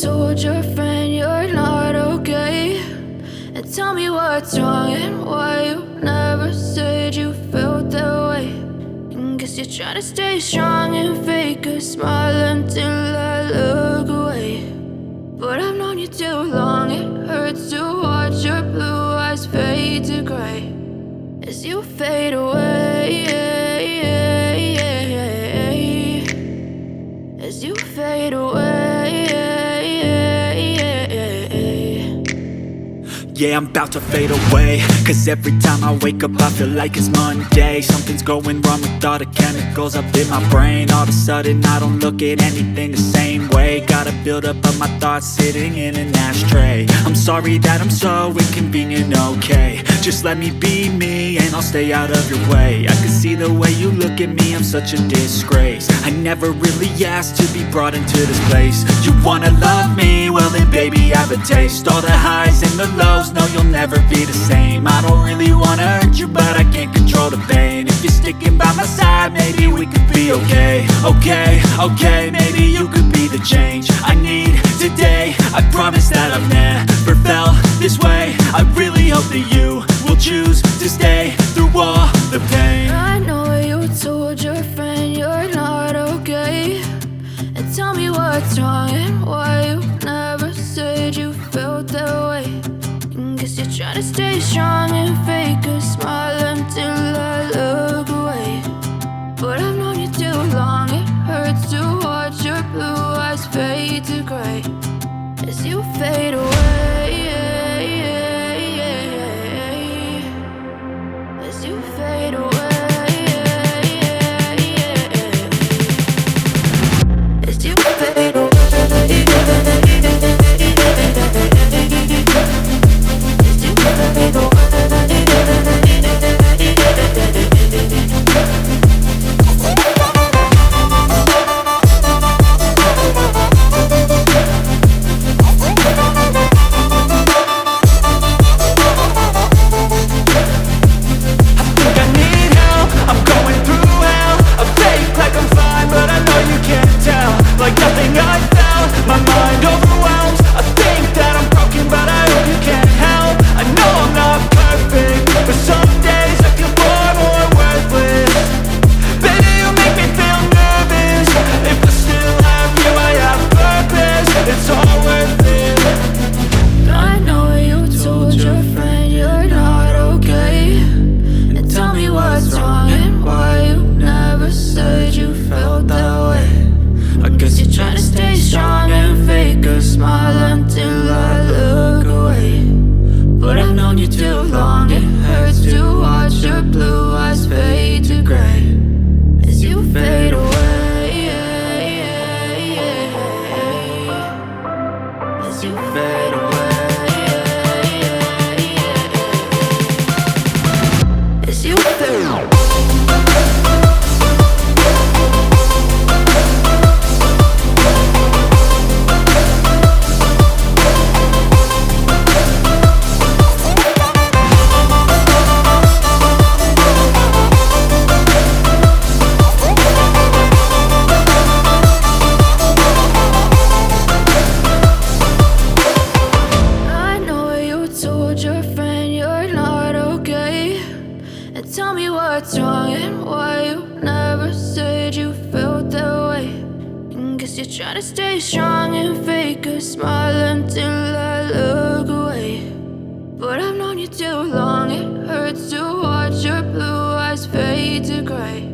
told your friend you're not okay? And tell me what's wrong and why you never said you felt that way. And guess you're trying to stay strong and fake a smile until I look away. But I've known you too long, it hurts to watch your blue eyes fade to gray as you fade away, as you fade away. Yeah, I'm about to fade away, cause every time I wake up I feel like it's Monday. Something's going wrong with all the chemicals up in my brain. All of a sudden I don't look at anything the same way. Gotta build up of my thoughts sitting in an ashtray. I'm sorry that I'm so inconvenient, okay? Just let me be me and I'll stay out of your way. I can see the way you look at me, I'm such a disgrace. I never really asked to be brought into this place. You wanna love me? Well then baby have a taste. All the highs and the lows, no you'll never be the same. I don't really wanna hurt you but I can't control the pain. If you're sticking by my side maybe we could be okay. Okay, maybe you could be the change I need today. I promise that I've never felt this way. I really hope that you will choose to stay through all the pain. I know you told your friend you're not okay. And tell me what's wrong and why you never said you felt that way. And guess you're trying to stay strong and fake a smile until I look away. But I've known you too long, it hurts to watch your blue eyes fade to gray as you fade away, as you fade away, as you fade away. Like nothing I felt, my mind overwhelmed. I think that I'm broken but I hope you can't help. I know I'm not perfect, but some days I feel far more worthless. Baby, you make me feel nervous. If I still have you, I have purpose. It's all worth it. I know you told your friend you're not okay. And tell me what's wrong and why you never said you felt that way. I guess you're trying to stay strong and fake a smile until I look away. But I've known you too long, it hurts to watch your blue eyes fade to gray as you fade away, as you fade away, as you fade away. Your friend you're not okay. And tell me what's wrong and why you never said you felt that way. And guess you're trying to stay strong and fake a smile until I look away. But I've known you too long, it hurts to watch your blue eyes fade to gray